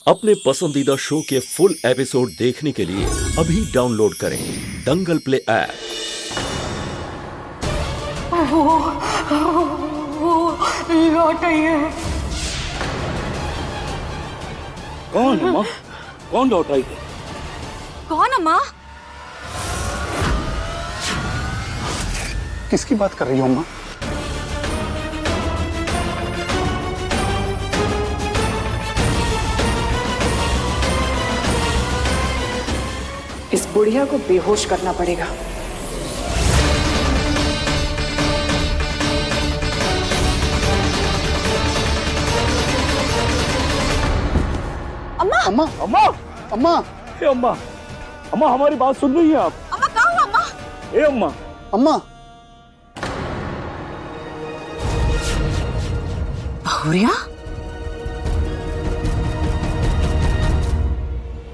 अपने पसंदीदा शो के फुल एपिसोड देखने के लिए अभी डाउनलोड करें दंगल प्ले ऐप। लौट आई है। कौन अम्मा? कौन लौट आई है? कौन अम्मा? किसकी बात कर रही हो अम्मा? इस बुढ़िया को बेहोश करना पड़ेगा। अम्मा अम्मा अम्मा! अम्मा ए अम्मा! अम्मा हमारी बात सुन रही है आप? अम्मा कहाँ हो अम्मा? ए अम्मा! अम्मा बहुरिया?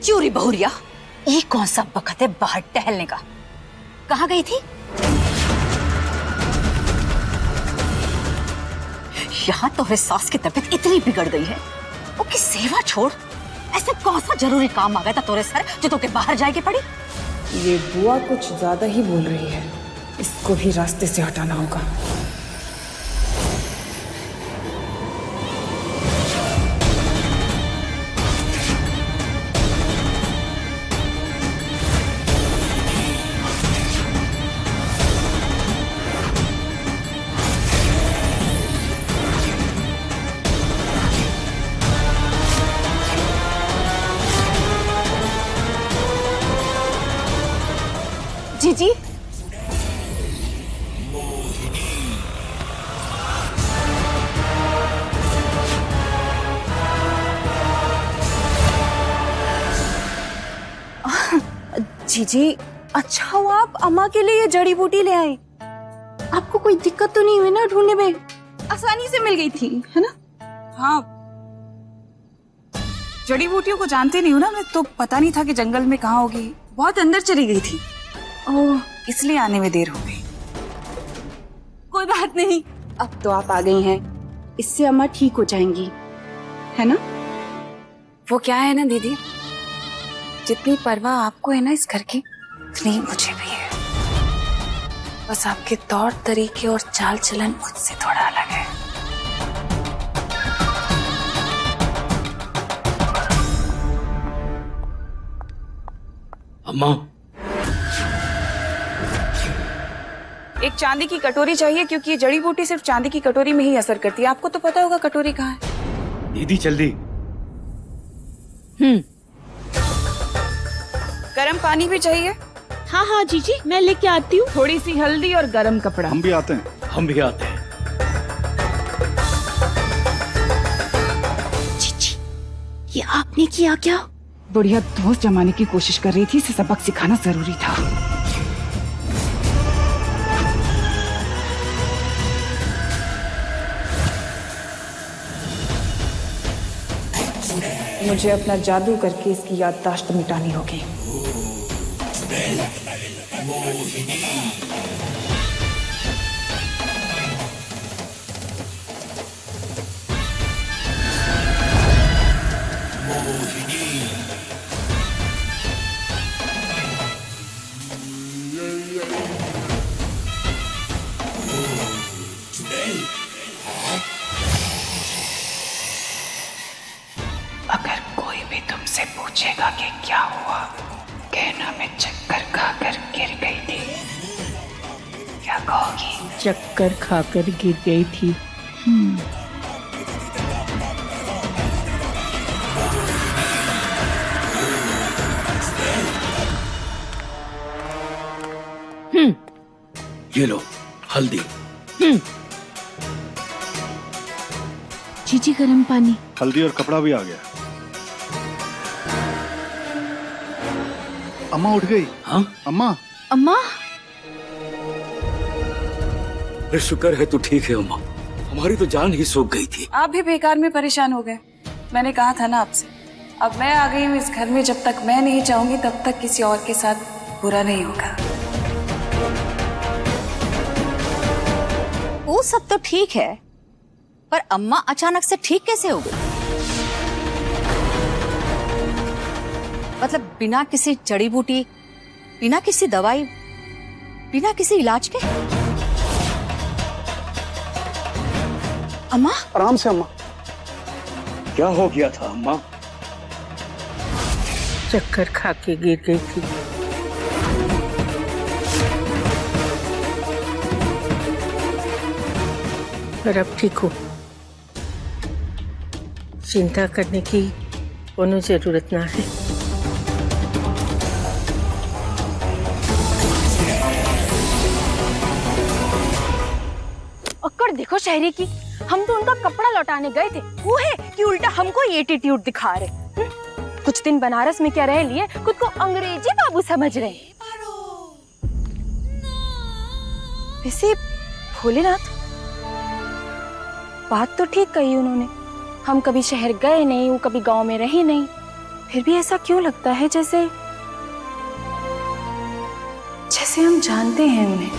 चूरी बहुरिया, एक कौन सा वक्त है बाहर टहलने का? कहाँ गई थी? यहाँ तो सास की तबीयत इतनी बिगड़ गई है, उसकी सेवा छोड़ ऐसा कौन सा जरूरी काम आ गया था तोरे सर जो तोके बाहर जाएगी पड़ी? ये बुआ कुछ ज्यादा ही बोल रही है, इसको भी रास्ते से हटाना होगा। जीजी, जीजी, अच्छा हुआ आप अम्मा के लिए ये जड़ी बूटी ले आए। आपको कोई दिक्कत तो नहीं हुई ना ढूंढने में? आसानी से मिल गई थी, है ना? हाँ, जड़ी बूटियों को जानते नहीं हूँ ना मैं, तो पता नहीं था कि जंगल में कहाँ होगी। बहुत अंदर चली गई थी, ओह इसलिए आने में देर हो गई। कोई बात नहीं, अब तो आप आ गई हैं, इससे अम्मा ठीक हो जाएंगी, है ना? वो क्या है ना दीदी, जितनी परवाह आपको है ना इस घर की, उतनी मुझे भी है। बस आपके तौर तरीके और चाल चलन मुझसे थोड़ा अलग है। अम्मा! एक चांदी की कटोरी चाहिए, क्योंकि ये जड़ी बूटी सिर्फ चांदी की कटोरी में ही असर करती है। आपको तो पता होगा कटोरी कहाँ है। दीदी जल्दी। गर्म पानी भी चाहिए। हाँ हाँ जीजी, मैं लेके आती हूँ। थोड़ी सी हल्दी और गर्म कपड़ा। हम भी आते हैं। हम भी आते हैं। जीजी, ये आपने किया क्या? बुढ़िया दोस्त जमाने की कोशिश कर रही थी, इसे सबक सिखाना जरूरी था। मुझे अपना जादू करके इसकी याददाश्त मिटानी होगी। अगर कोई भी तुमसे पूछेगा कि क्या हुआ, कहना मैं चक्कर खाकर गिर गई थी। क्या कहोगी? चक्कर खाकर गिर गई थी। ये लो हल्दी। जीजी, गर्म पानी। हल्दी और कपड़ा भी आ गया। अम्मा उठ गई। हाँ? अम्मा अम्मा, अरे शुक्र है तू ठीक है अम्मा, हमारी तो जान ही सूख गई थी। आप भी बेकार में परेशान हो गए। मैंने कहा था ना आपसे, अब मैं आ गई हूँ इस घर में, जब तक मैं नहीं चाहूंगी तब तक किसी और के साथ बुरा नहीं होगा। वो सब तो ठीक है, पर अम्मा अचानक से ठीक कैसे हो गई? मतलब बिना किसी जड़ी बूटी, बिना किसी दवाई, बिना किसी इलाज के? अम्मा आराम से अम्मा। क्या हो गया था अम्मा? चक्कर खा के गिर गई थी। पर अब ठीक हो, चिंता करने की कोनो जरूरत ना है। अक्कड़ देखो शहरी की, हम तो उनका कपड़ा लौटाने गए थे, वो है कि उल्टा हमको ये एटीट्यूड दिखा रहे। कुछ दिन बनारस में क्या रह लिए, खुद को अंग्रेजी बाबू समझ रहे। वैसे भोलेनाथ, बात तो ठीक कही उन्होंने, हम कभी शहर गए नहीं, वो कभी गांव में रही नहीं, फिर भी ऐसा क्यों लगता है जैसे हम जानते हैं उन्हें।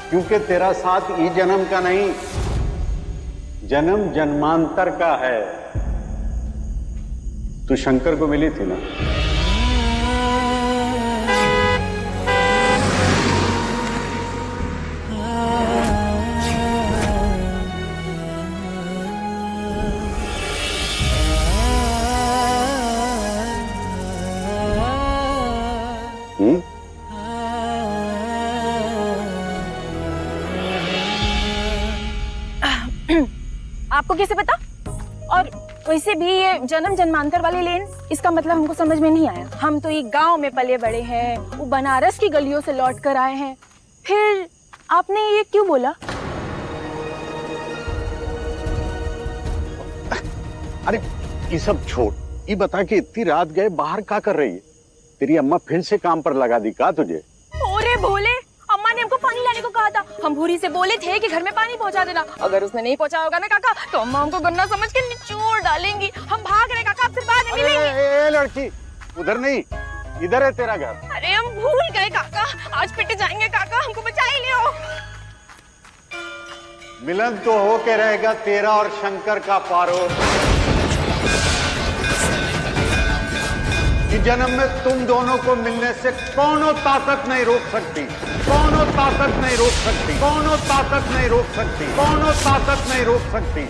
क्योंकि तेरा साथ ई जन्म का नहीं, जन्म जन्मांतर का है। तू शंकर को मिली थी ना? आपको कैसे पता? और वैसे भी ये जन्म जन्मांतर वाली लेन, इसका मतलब हमको समझ में नहीं आया। हम तो ये गांव में पले बड़े हैं, वो बनारस की गलियों से लौट कर आए हैं, फिर आपने ये क्यों बोला? अरे ये सब छोड़, ये बता कि इतनी रात गए बाहर क्या कर रही है? तेरी अम्मा फिर से काम पर लगा दी का तुझे? अरे भोले, अम्मा ने हमको पानी लाने को कहा था, हम भूरी से बोले थे कि घर में पानी पहुंचा देना। अगर उसने नहीं पहुंचा होगा ना काका, तो अम्मा हमको गन्ना समझ के निचोड़ डालेंगी। हम भाग रहे काका, आपसे बाद में मिलेंगे। ए लड़की, उधर नहीं, इधर है तेरा घर। अरे हम भूल गए काका, आज पिट जाएंगे काका, हमको बचा ही लियो। मिलन तो होके रहेगा तेरा और शंकर का पारो। इस जन्म में तुम दोनों को मिलने से कौनो ताकत नहीं रोक सकती, कौनो ताकत नहीं रोक सकती, कौनो ताकत नहीं रोक सकती, कौनो ताकत नहीं रोक सकती।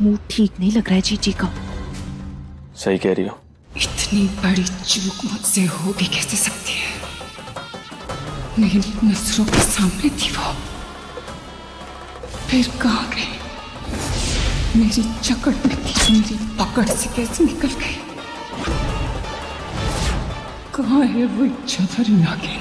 मुंह ठीक नहीं लग रहा है जीजी का। सही कह रही हो। इतनी बड़ी चूक मुझसे हो भी कैसे सकती है? मेरी नजरों के सामने थी वो, फिर कहाँ गई? मेरी जकड़ में थी, मेरी पकड़ से कैसे निकल गई? कहाँ है वो इच्छाधारी नागिन?